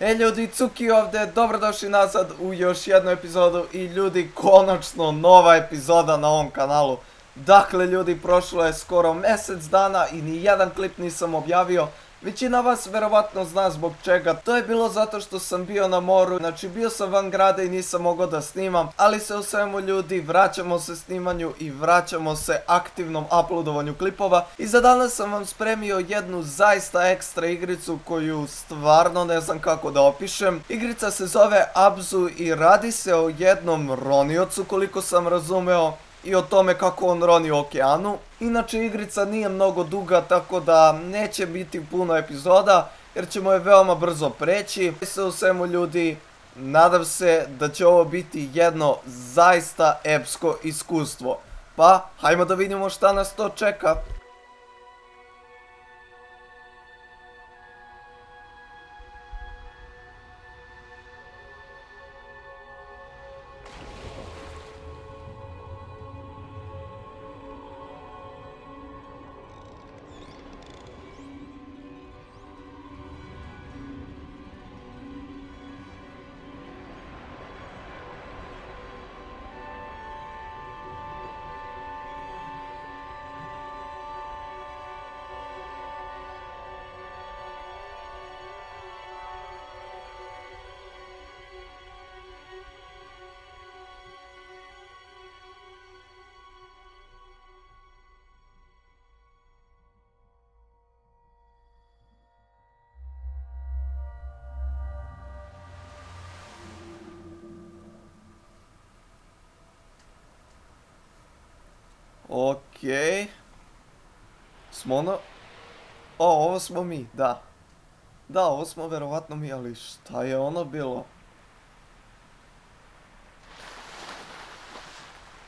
Ljudi, Cuki ovdje, dobrodošli nazad u još jednu epizodu i ljudi, konačno nova epizoda na ovom kanalu. Dakle ljudi, prošlo je skoro mjesec dana i ni jedan klip nisam objavio. Većina vas verovatno zna zbog čega. To je bilo zato što sam bio na moru, znači bio sam van grada i nisam mogao da snimam. Ali se u svemu ljudi, vraćamo se snimanju i vraćamo se aktivnom uploadovanju klipova. I za danas sam vam spremio jednu zaista ekstra igricu koju stvarno ne znam kako da opišem. Igrica se zove Abzu i radi se o jednom roniocu koliko sam razumeo. I o tome kako on roni u okeanu. Inače igrica nije mnogo duga, tako da neće biti puno epizoda jer ćemo je veoma brzo preći. Sve u svemu ljudi, nadam se da će ovo biti jedno zaista epsko iskustvo. Pa, hajmo da vidimo šta nas to čeka. Okej. Smo ono... ovo smo mi, da. Da, ovo smo verovatno mi, ali šta je ono bilo?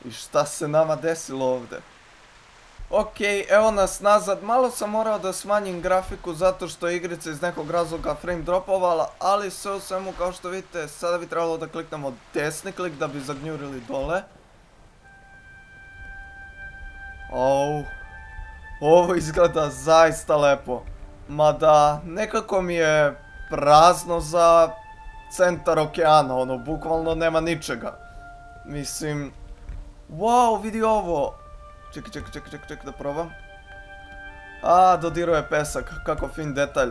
I šta se nama desilo ovdje? Okej, evo nas nazad. Malo sam morao da smanjim grafiku zato što je igrica iz nekog razloga frame dropovala, ali sve u svemu kao što vidite, sada bi trebalo da kliknemo desni klik da bi zagnjurili dole. Ovo izgleda zaista lepo. Mada nekako mi je prazno za centar okeana, ono, bukvalno nema ničega. Mislim... Wow, vidi ovo! Čekaj da probam. Dodirao je pesak, kako fin detalj.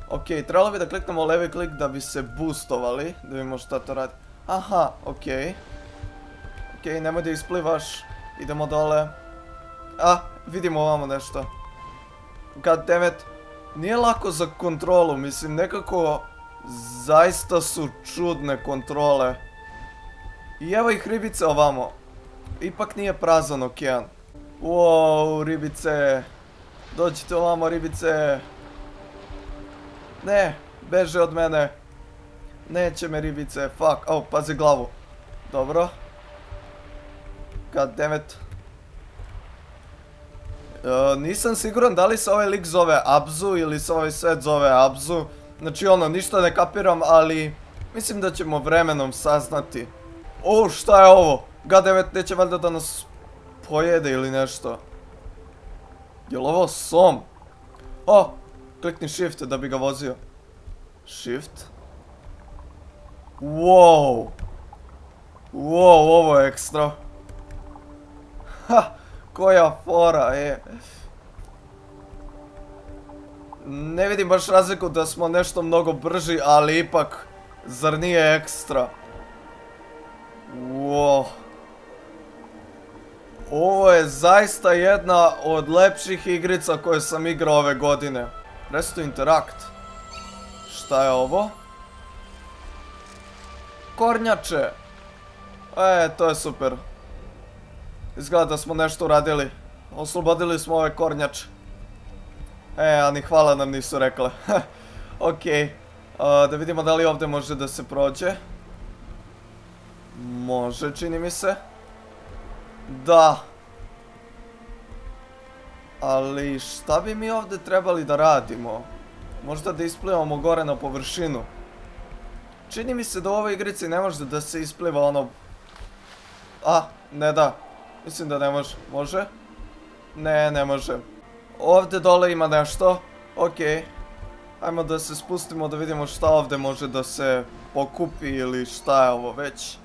Okej, trebalo bi da kliknemo levi klik da bi se boostovali, da vidimo šta to radi. Aha, okej. Okej, nemoj da isplivaš, idemo dole. Vidimo ovamo nešto. Goddammit. Nije lako za kontrolu, mislim, nekako zaista su čudne kontrole. I evo ih ribice ovamo. Ipak nije prazan okean. Wow, ribice. Dođite ovamo, ribice. Ne, beže od mene. Neće me ribice, fuck. Pazi glavu. Dobro. Goddammit. Nisam siguran da li se ovaj lik zove Abzu ili se ovaj svet zove Abzu. Znači ono, ništa ne kapiram, ali mislim da ćemo vremenom saznati. Šta je ovo? Goddammit, neće valjda da nas pojede ili nešto. Jel ovo som? Klikni shift da bi ga vozio. Shift. Wow. Wow, ovo je ekstra. Koja fora, Ne vidim baš razliku da smo nešto mnogo brži, ali ipak, zar nije ekstra? Wow. Ovo je zaista jedna od lepših igrica koje sam igrao ove godine. Press to interact. Šta je ovo? Kornjače. To je super. Izgleda da smo nešto uradili. Oslobodili smo ove kornjače. Ani hvala nam nisu rekle. Okej. Da vidimo da li ovdje može da se prođe. Može, čini mi se. Da. Ali šta bi mi ovdje trebali da radimo? Možda da isplivamo gore na površinu. Čini mi se da u ovoj igrici ne može da se ispliva ono... ne da. Mislim da ne može. Može? Ne, ne može. Ovdje dole ima nešto. Okej. Ajmo da se spustimo da vidimo šta ovdje može da se pokupi ili šta je ovo već.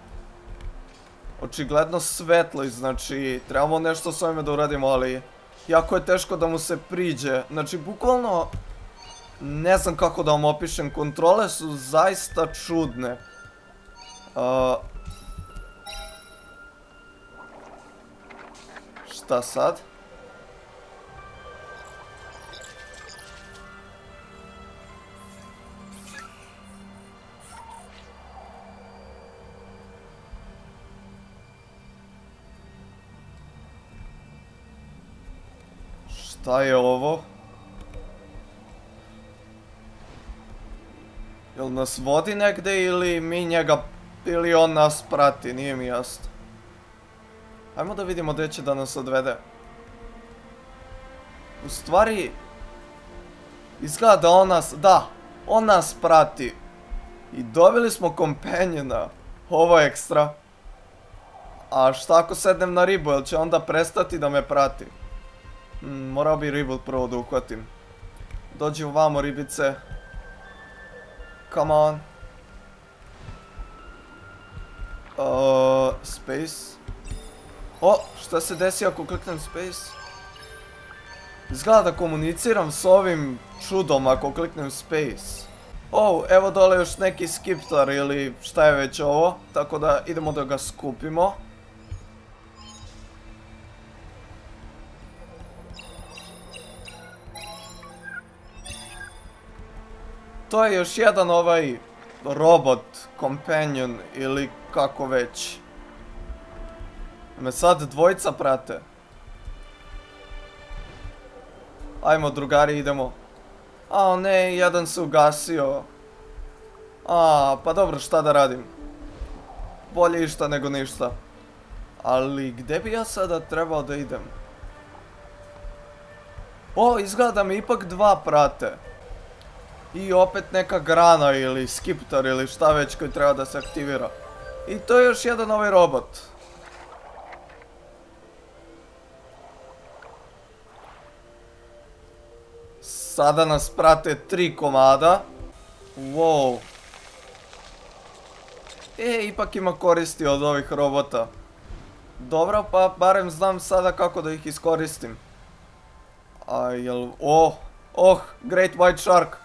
Očigledno svetlo, znači trebamo nešto s ovime da uradimo, ali jako je teško da mu se priđe. Znači bukvalno ne znam kako da vam opišem, kontrole su zaista čudne. Šta sad? Šta je ovo? Jel nas vodi negde ili mi njega, ili on nas prati, nije mi jasno. Ajmo da vidimo gdje će da nas odvede. U stvari, izgleda da on nas prati. I dobili smo kompanjona, ovo je ekstra. A šta ako sednem na ribu, jel će onda prestati da me prati? Morao bi ribu prvo da uhvatim. Dođi ovamo ribice. Come on. Space. O, šta se desi ako kliknem space? Izgleda da komuniciram s ovim čudom ako kliknem space. O, evo dole još neki skiptar ili šta je već ovo. Tako da idemo da ga skupimo. To je još jedan ovaj robot, companion ili kako već. Me sad dvojica prate. Ajmo drugari, idemo. A ne, jedan se ugasio. Pa dobro, šta da radim? Bolje išta nego ništa. Ali gdje bi ja sada trebao da idem? O, izgleda da me ipak dva prate. I opet neka grana ili skiptar ili šta već koji treba da se aktivira. I to je još jedan ovaj robot. Sada nas prate 3 komada. Wow. Ipak ima koristi od ovih robota. Dobro, pa barem znam sada kako da ih iskoristim. Great White Shark.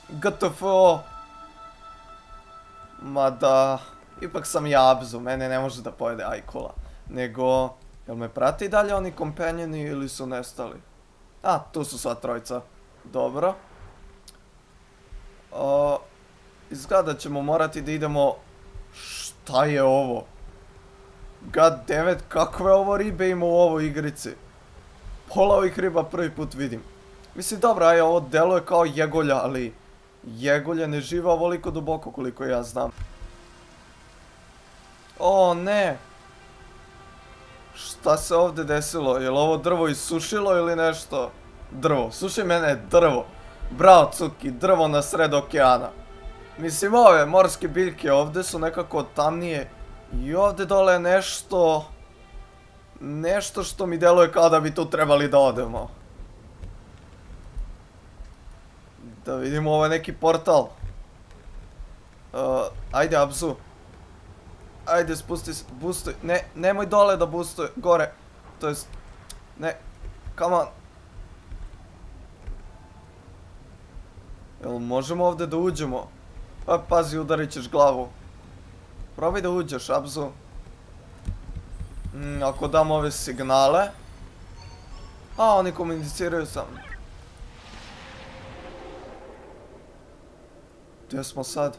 GTFO. Mada, ipak sam ja Abzu, mene ne može da pojede ajkula. Nego, jel me prati i dalje oni kompanjoni ili su nestali? Tu su sva trojica. Dobro. Izgleda da ćemo morati da idemo... Šta je ovo? Goddammit, kakve ovo ribe ima u ovoj igrici? Pola ovih riba prvi put vidim. Mislim, dobro, ovo deluje kao jegolja, ali... Jegolje ne žive ovoliko duboko koliko ja znam. O ne! Šta se ovdje desilo? Je li ovo drvo isušilo ili nešto? Drvo, slušaj mene, drvo. Bravo Cuki, drvo na sred okeana. Mislim, ove morske biljke ovdje su nekako tamnije. I ovdje dole je nešto... Nešto što mi deluje kao da bi tu trebali da odemo. Da vidimo, ovo je neki portal. Ajde Abzu. Ajde spusti se, boostuj. Ne, nemoj dole da boostuje, gore. To jest, ne, come on. Jel možemo ovdje da uđemo? Pa pazi, udarit ćeš glavu. Probaj da uđeš, Abzu. Ako dam ove signale. Oni komuniciraju sa mnom. Gdje smo sad?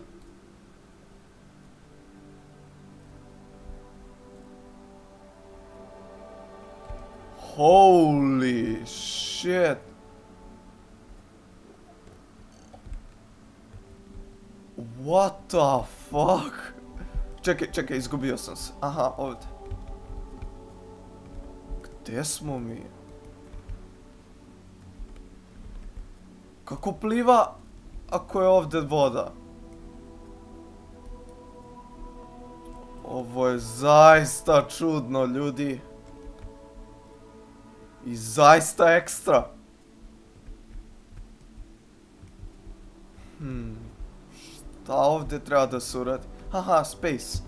Holy shit. What the fuck? Čekaj, izgubio sam se. Aha, ovdje. Gdje smo mi? Kako pliva ako je ovdje voda? Ovo je zaista čudno, ljudi. I zaista ekstra. Šta ovdje treba da se uradi? Haha, space.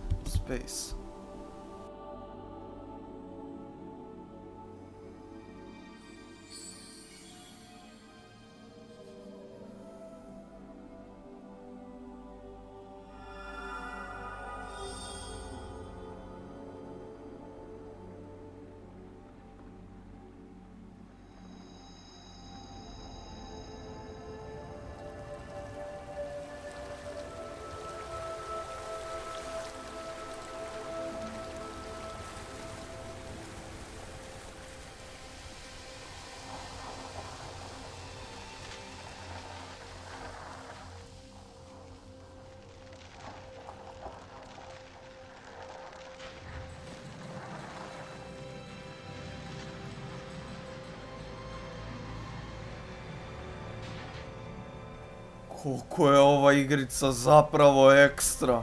Koliko je ova igrica zapravo ekstra.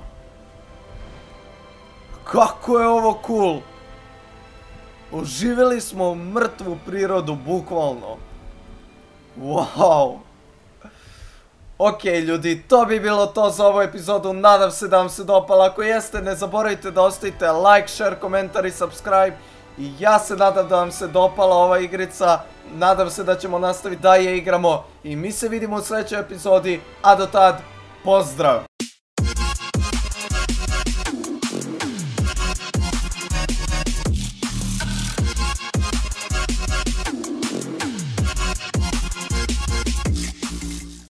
Kako je ovo cool. Oživjeli smo mrtvu prirodu, bukvalno. Wow. Ok ljudi, to bi bilo to za ovu epizodu, nadam se da vam se dopala, ako jeste ne zaboravite da ostavite like, share, komentar i subscribe. I ja se nadam da vam se dopala ova igrica, nadam se da ćemo nastaviti da je igramo i mi se vidimo u sljedećoj epizodi, a do tad, pozdrav!